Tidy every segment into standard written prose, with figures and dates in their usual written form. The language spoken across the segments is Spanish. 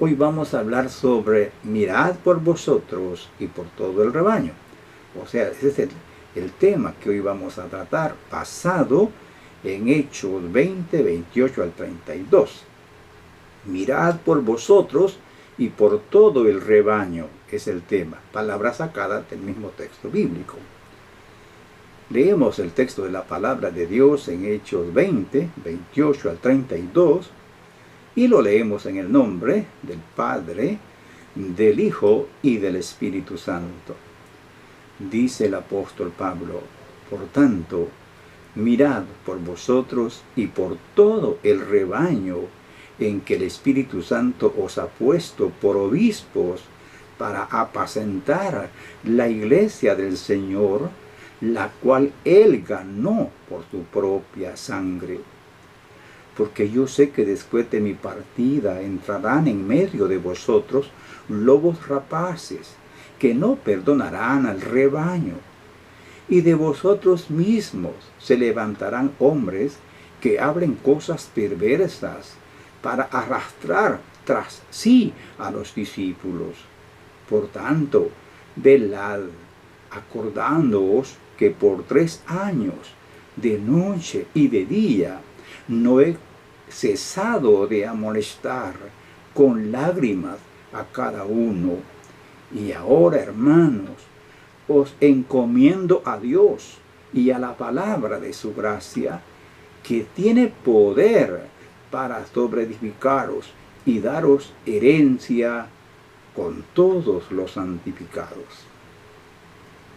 Hoy vamos a hablar sobre mirad por vosotros y por todo el rebaño. O sea, ese es el tema que hoy vamos a tratar, basado en Hechos 20, 28 al 32. Mirad por vosotros y por todo el rebaño es el tema. Palabra sacada del mismo texto bíblico. Leemos el texto de la palabra de Dios en Hechos 20, 28 al 32. Y lo leemos en el nombre del Padre, del Hijo y del Espíritu Santo. Dice el apóstol Pablo: por tanto, mirad por vosotros y por todo el rebaño en que el Espíritu Santo os ha puesto por obispos para apacentar la iglesia del Señor, la cual Él ganó por su propia sangre. Porque yo sé que después de mi partida entrarán en medio de vosotros lobos rapaces, que no perdonarán al rebaño. Y de vosotros mismos se levantarán hombres que hablen cosas perversas para arrastrar tras sí a los discípulos. Por tanto, velad, acordándoos que por 3 años, de noche y de día, no he cesado de amonestar con lágrimas a cada uno. Y ahora, hermanos, os encomiendo a Dios y a la palabra de su gracia, que tiene poder para sobreedificaros y daros herencia con todos los santificados.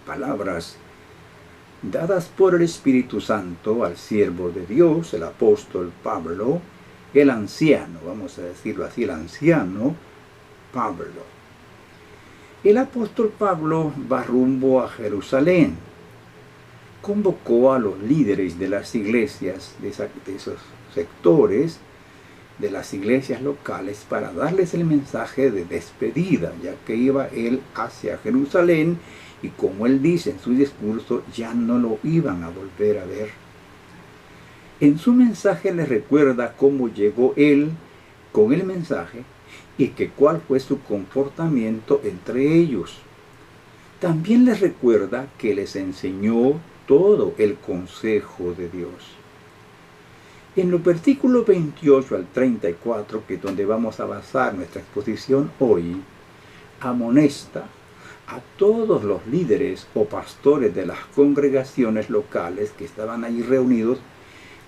Palabras dadas por el Espíritu Santo al siervo de Dios, el apóstol Pablo, el anciano, vamos a decirlo así, el anciano Pablo. El apóstol Pablo va rumbo a Jerusalén. Convocó a los líderes de las iglesias, de esos sectores, de las iglesias locales, para darles el mensaje de despedida, ya que iba él hacia Jerusalén, y como él dice en su discurso, ya no lo iban a volver a ver. En su mensaje les recuerda cómo llegó él con el mensaje y que cuál fue su comportamiento entre ellos. También les recuerda que les enseñó todo el consejo de Dios. En los versículos 28 al 34, que es donde vamos a basar nuestra exposición hoy, amonesta a todos los líderes o pastores de las congregaciones locales que estaban allí reunidos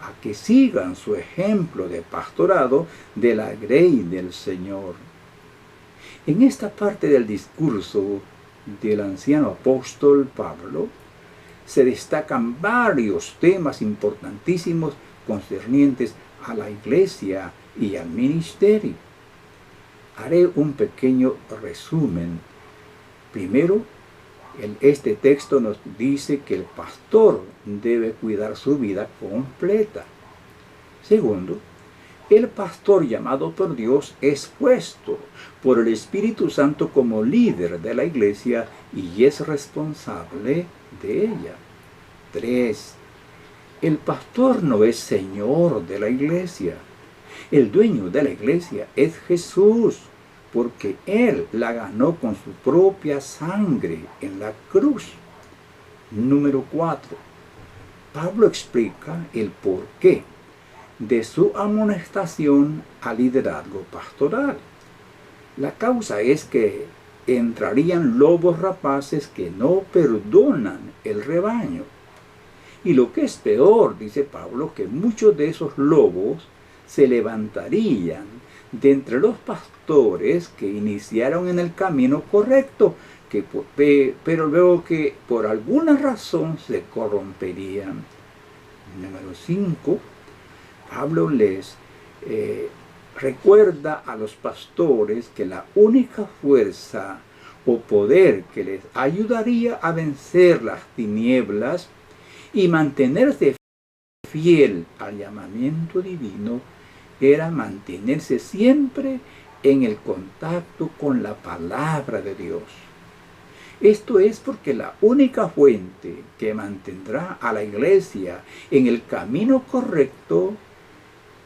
a que sigan su ejemplo de pastorado de la grey del Señor. En esta parte del discurso del anciano apóstol Pablo se destacan varios temas importantísimos concernientes a la iglesia y al ministerio. Haré un pequeño resumen. Primero, este texto nos dice que el pastor debe cuidar su vida completa. Segundo, el pastor llamado por Dios es puesto por el Espíritu Santo como líder de la iglesia y es responsable de ella. 3. El pastor no es señor de la iglesia. El dueño de la iglesia es Jesús, porque Él la ganó con su propia sangre en la cruz. Número 4. Pablo explica el porqué de su amonestación al liderazgo pastoral. La causa es que entrarían lobos rapaces que no perdonan el rebaño. Y lo que es peor, dice Pablo, que muchos de esos lobos se levantarían de entre los pastores que iniciaron en el camino correcto, pero luego que por alguna razón se corromperían. Número 5. Pablo les recuerda a los pastores que la única fuerza o poder que les ayudaría a vencer las tinieblas y mantenerse fiel al llamamiento divino era mantenerse siempre en el contacto con la palabra de Dios. Esto es porque la única fuente que mantendrá a la iglesia en el camino correcto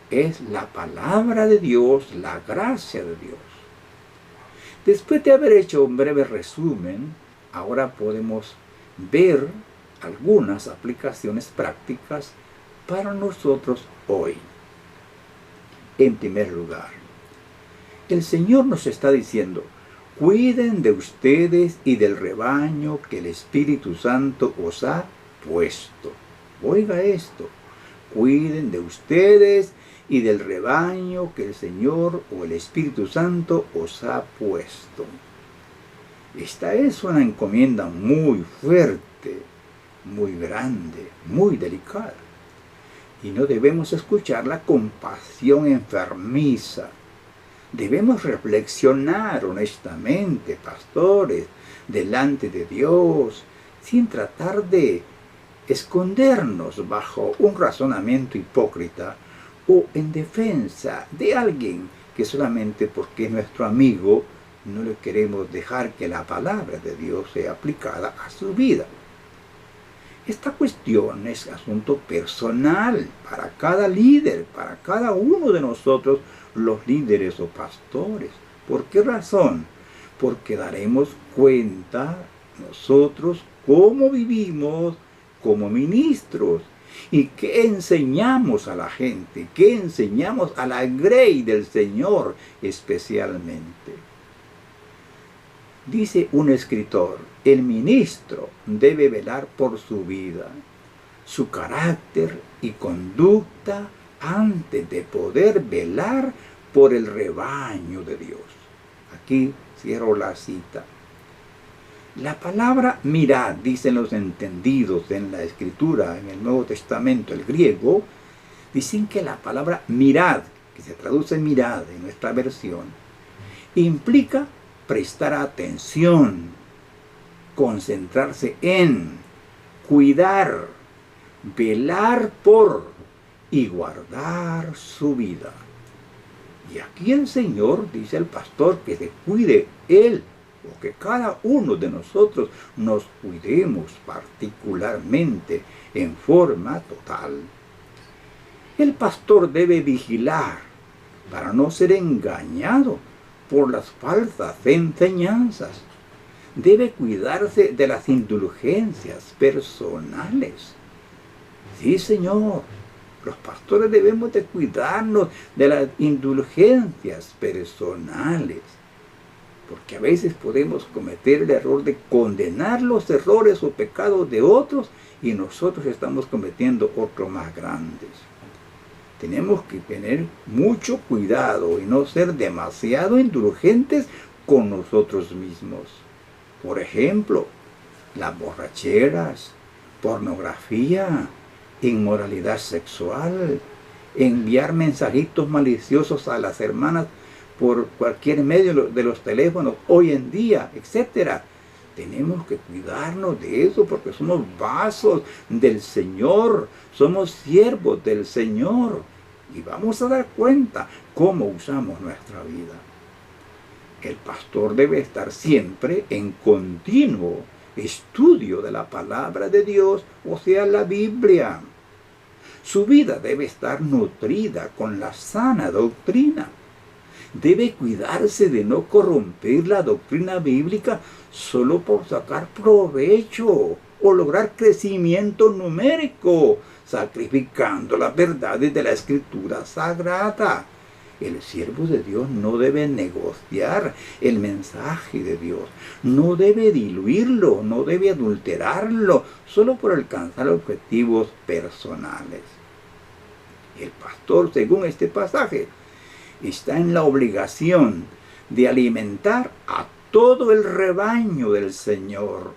es la palabra de Dios, la gracia de Dios. Después de haber hecho un breve resumen, ahora podemos ver algunas aplicaciones prácticas para nosotros hoy. En primer lugar, el Señor nos está diciendo: cuiden de ustedes y del rebaño que el Espíritu Santo os ha puesto. Oiga esto: cuiden de ustedes y del rebaño que el Señor o el Espíritu Santo os ha puesto. Esta es una encomienda muy fuerte, muy grande, muy delicada. Y no debemos escucharla con pasión enfermiza. Debemos reflexionar honestamente, pastores, delante de Dios, sin tratar de escondernos bajo un razonamiento hipócrita o en defensa de alguien que solamente porque es nuestro amigo no le queremos dejar que la palabra de Dios sea aplicada a su vida. Esta cuestión es asunto personal para cada líder, para cada uno de nosotros, los líderes o pastores. ¿Por qué razón? Porque daremos cuenta nosotros cómo vivimos como ministros y qué enseñamos a la gente, qué enseñamos a la grey del Señor especialmente. Dice un escritor: el ministro debe velar por su vida, su carácter y conducta antes de poder velar por el rebaño de Dios. Aquí cierro la cita. La palabra mirad, dicen los entendidos en la Escritura, en el Nuevo Testamento, el griego, dicen que la palabra mirad, que se traduce mirad en nuestra versión, implica prestar atención, concentrarse en, cuidar, velar por y guardar su vida. Y aquí el Señor dice al pastor que se cuide él, o que cada uno de nosotros nos cuidemos particularmente en forma total. El pastor debe vigilar para no ser engañado por las falsas enseñanzas. Debe cuidarse de las indulgencias personales. Sí, Señor, los pastores debemos de cuidarnos de las indulgencias personales, porque a veces podemos cometer el error de condenar los errores o pecados de otros y nosotros estamos cometiendo otros más grandes. Tenemos que tener mucho cuidado y no ser demasiado indulgentes con nosotros mismos. Por ejemplo, las borracheras, pornografía, inmoralidad sexual, enviar mensajitos maliciosos a las hermanas por cualquier medio de los teléfonos hoy en día, etc. Tenemos que cuidarnos de eso porque somos vasos del Señor, somos siervos del Señor y vamos a dar cuenta cómo usamos nuestra vida. El pastor debe estar siempre en continuo estudio de la palabra de Dios, o sea, la Biblia. Su vida debe estar nutrida con la sana doctrina. Debe cuidarse de no corromper la doctrina bíblica solo por sacar provecho o lograr crecimiento numérico, sacrificando las verdades de la Escritura Sagrada. El siervo de Dios no debe negociar el mensaje de Dios, no debe diluirlo, no debe adulterarlo, solo por alcanzar objetivos personales. El pastor, según este pasaje, está en la obligación de alimentar a todo el rebaño del Señor.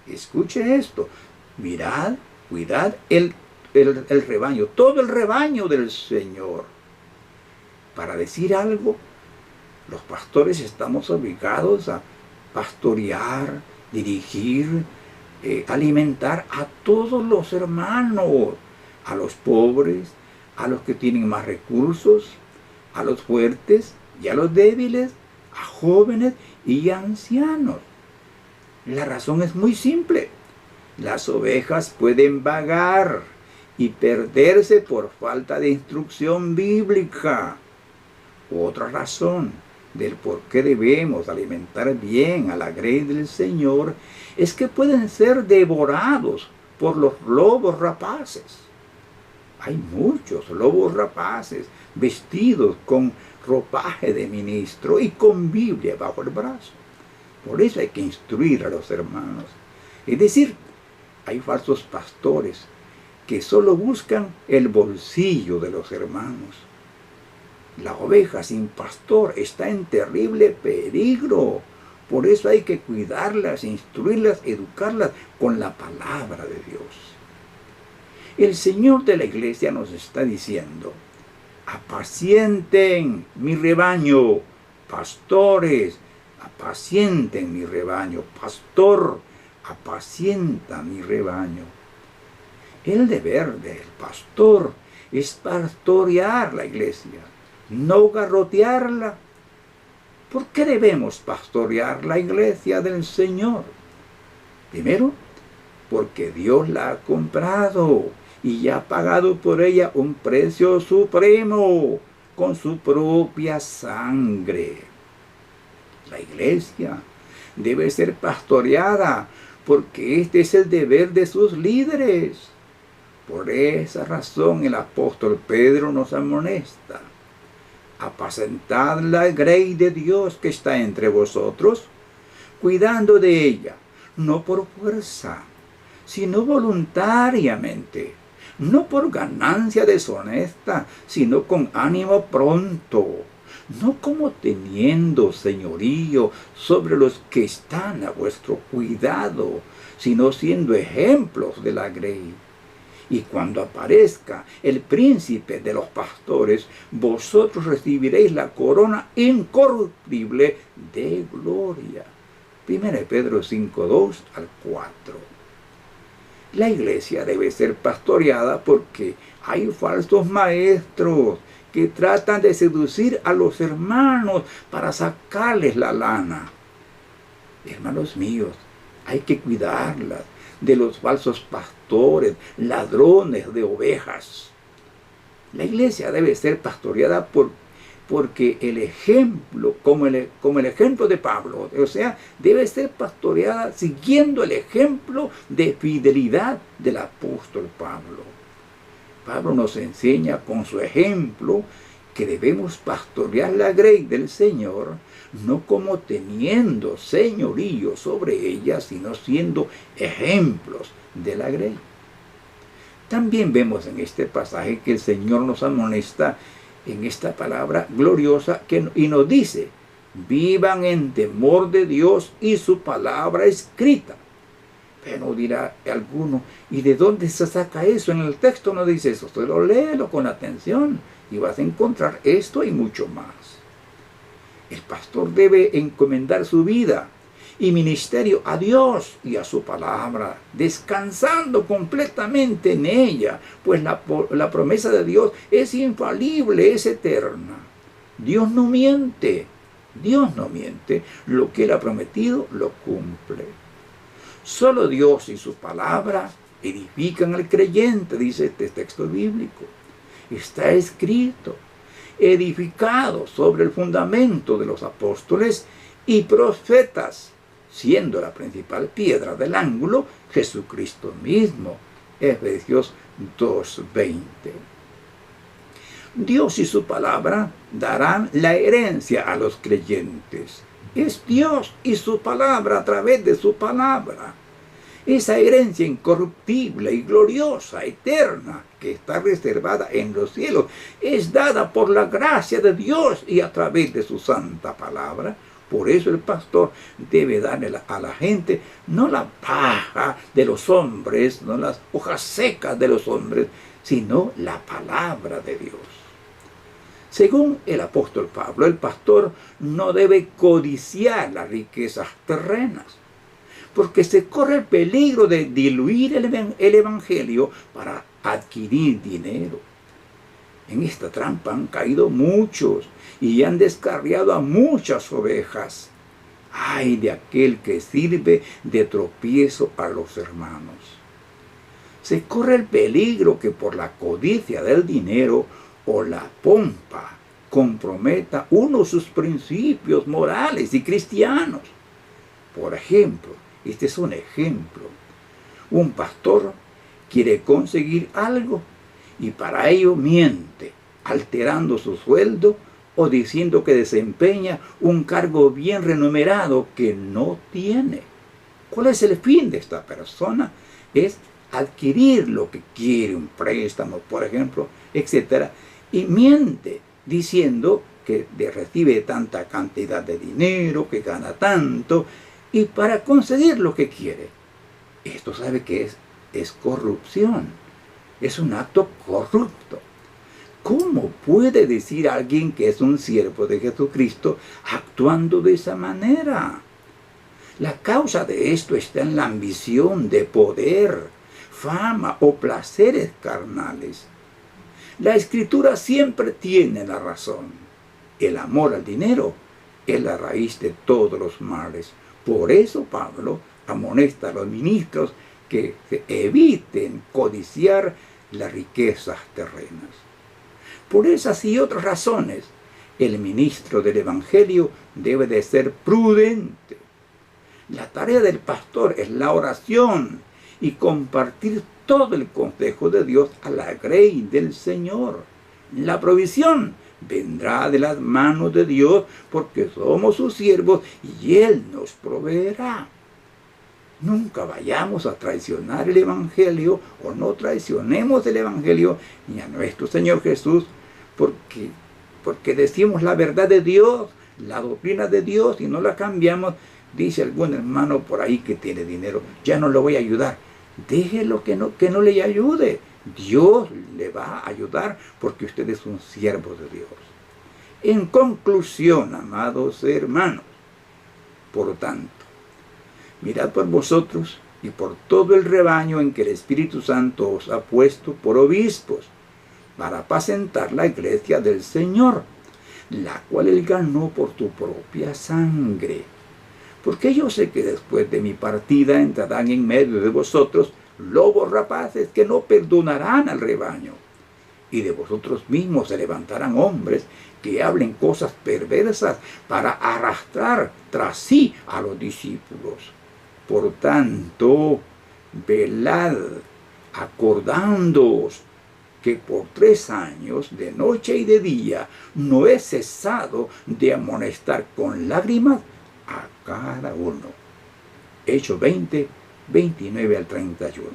Escuche esto: mirad, cuidad el rebaño, todo el rebaño del Señor. Para decir algo, los pastores estamos obligados a pastorear, dirigir, alimentar a todos los hermanos, a los pobres, a los que tienen más recursos, a los fuertes y a los débiles, a jóvenes y a ancianos. La razón es muy simple. Las ovejas pueden vagar y perderse por falta de instrucción bíblica. Otra razón: del por qué debemos alimentar bien a la grey del Señor es que pueden ser devorados por los lobos rapaces. Hay muchos lobos rapaces vestidos con ropaje de ministro y con Biblia bajo el brazo. Por eso hay que instruir a los hermanos. Es decir, hay falsos pastores que solo buscan el bolsillo de los hermanos. La oveja sin pastor está en terrible peligro. Por eso hay que cuidarlas, instruirlas, educarlas con la palabra de Dios. El Señor de la iglesia nos está diciendo: apacienten mi rebaño, pastores, apacienten mi rebaño, pastor, apacienta mi rebaño. El deber del pastor es pastorear la iglesia, no garrotearla. ¿Por qué debemos pastorear la iglesia del Señor? Primero, porque Dios la ha comprado y ya ha pagado por ella un precio supremo con su propia sangre. La iglesia debe ser pastoreada porque este es el deber de sus líderes. Por esa razón el apóstol Pedro nos amonesta: apacentad la grey de Dios que está entre vosotros, cuidando de ella, no por fuerza, sino voluntariamente, no por ganancia deshonesta, sino con ánimo pronto, no como teniendo señorío sobre los que están a vuestro cuidado, sino siendo ejemplos de la grey. Y cuando aparezca el príncipe de los pastores, vosotros recibiréis la corona incorruptible de gloria. 1 Pedro 5:2 al 4. La iglesia debe ser pastoreada porque hay falsos maestros que tratan de seducir a los hermanos para sacarles la lana. Hermanos míos, hay que cuidarlas de los falsos pastores, ladrones de ovejas. La iglesia debe ser pastoreada porque el ejemplo, como el ejemplo de Pablo, o sea, debe ser pastoreada siguiendo el ejemplo de fidelidad del apóstol Pablo. Pablo nos enseña con su ejemplo que debemos pastorear la grey del Señor, no como teniendo señorío sobre ella, sino siendo ejemplos de la grey. También vemos en este pasaje que el Señor nos amonesta en esta palabra gloriosa y nos dice: vivan en temor de Dios y su palabra escrita. Pero dirá alguno: ¿y de dónde se saca eso? En el texto no dice eso. Solo léelo con atención y vas a encontrar esto y mucho más. El pastor debe encomendar su vida y ministerio a Dios y a su palabra, descansando completamente en ella, pues la promesa de Dios es infalible, es eterna. Dios no miente, lo que Él ha prometido lo cumple. Solo Dios y su palabra edifican al creyente, dice este texto bíblico. Está escrito: edificado sobre el fundamento de los apóstoles y profetas, siendo la principal piedra del ángulo Jesucristo mismo. Efesios 2:20. Dios y su palabra darán la herencia a los creyentes. Es Dios y su palabra a través de su palabra. Esa herencia incorruptible y gloriosa, eterna, que está reservada en los cielos, es dada por la gracia de Dios y a través de su santa palabra. Por eso el pastor debe darle a la gente no la paja de los hombres, no las hojas secas de los hombres, sino la palabra de Dios. Según el apóstol Pablo, el pastor no debe codiciar las riquezas terrenas, porque se corre el peligro de diluir el evangelio para adquirir dinero. En esta trampa han caído muchos y han descarriado a muchas ovejas. ¡Ay de aquel que sirve de tropiezo a los hermanos! Se corre el peligro que por la codicia del dinero o la pompa comprometa uno de sus principios morales y cristianos. Por ejemplo, este es un ejemplo. Un pastor quiere conseguir algo y para ello miente, alterando su sueldo o diciendo que desempeña un cargo bien remunerado que no tiene. ¿Cuál es el fin de esta persona? Es adquirir lo que quiere, un préstamo, por ejemplo, etc. Y miente diciendo que recibe tanta cantidad de dinero, que gana tanto, y para conseguir lo que quiere. Esto sabe que es corrupción, es un acto corrupto. ¿Cómo puede decir alguien que es un siervo de Jesucristo actuando de esa manera? La causa de esto está en la ambición de poder, fama o placeres carnales. La Escritura siempre tiene la razón. El amor al dinero es la raíz de todos los males. Por eso Pablo amonesta a los ministros que eviten codiciar las riquezas terrenas. Por esas y otras razones, el ministro del Evangelio debe de ser prudente. La tarea del pastor es la oración y compartir todo el consejo de Dios a la grey del Señor. La provisión vendrá de las manos de Dios porque somos sus siervos y Él nos proveerá. Nunca vayamos a traicionar el Evangelio o no traicionemos el Evangelio ni a nuestro Señor Jesús porque decimos la verdad de Dios, la doctrina de Dios y no la cambiamos. Dice algún hermano por ahí que tiene dinero, ya no lo voy a ayudar. Déjelo que no le ayude. Dios le va a ayudar porque usted es un siervo de Dios. En conclusión, amados hermanos, por tanto, mirad por vosotros y por todo el rebaño en que el Espíritu Santo os ha puesto por obispos, para apacentar la iglesia del Señor, la cual Él ganó por tu propia sangre. Porque yo sé que después de mi partida entrarán en medio de vosotros lobos rapaces que no perdonarán al rebaño. Y de vosotros mismos se levantarán hombres que hablen cosas perversas para arrastrar tras sí a los discípulos. Por tanto, velad, acordándoos que por 3 años, de noche y de día, no he cesado de amonestar con lágrimas a cada uno. Hechos 20, 29 al 31.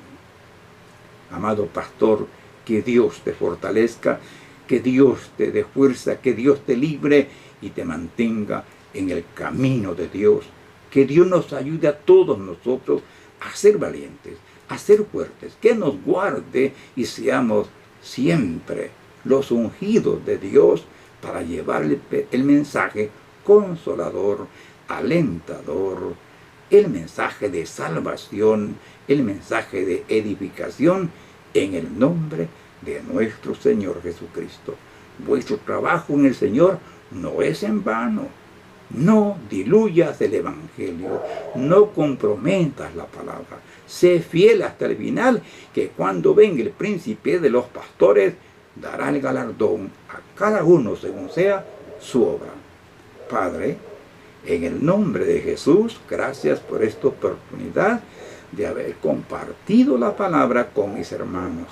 Amado pastor, que Dios te fortalezca, que Dios te dé fuerza, que Dios te libre y te mantenga en el camino de Dios. Que Dios nos ayude a todos nosotros a ser valientes, a ser fuertes, que nos guarde y seamos siempre los ungidos de Dios para llevarle el mensaje consolador, alentador, el mensaje de salvación, el mensaje de edificación en el nombre de nuestro Señor Jesucristo. Vuestro trabajo en el Señor no es en vano. No diluyas el Evangelio, no comprometas la palabra. Sé fiel hasta el final, que cuando venga el príncipe de los pastores, dará el galardón a cada uno según sea su obra. Padre, en el nombre de Jesús, gracias por esta oportunidad de haber compartido la palabra con mis hermanos.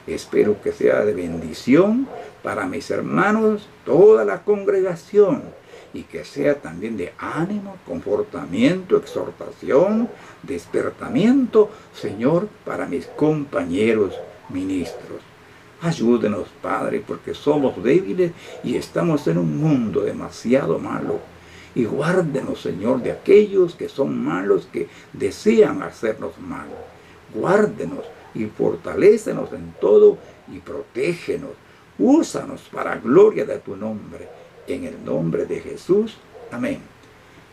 Espero que sea de bendición para mis hermanos, toda la congregación, y que sea también de ánimo, confortamiento, exhortación, despertamiento, Señor, para mis compañeros ministros. Ayúdenos, Padre, porque somos débiles y estamos en un mundo demasiado malo. Y guárdenos, Señor, de aquellos que son malos, que desean hacernos mal. Guárdenos y fortalécenos en todo y protégenos. Úsanos para gloria de tu nombre. En el nombre de Jesús. Amén.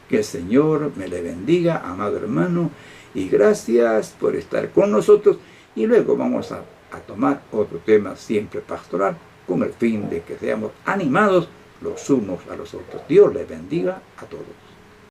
Que el Señor me le bendiga, amado hermano, y gracias por estar con nosotros. Y luego vamos a tomar otro tema siempre pastoral, con el fin de que seamos animados los unos a los otros. Dios les bendiga a todos.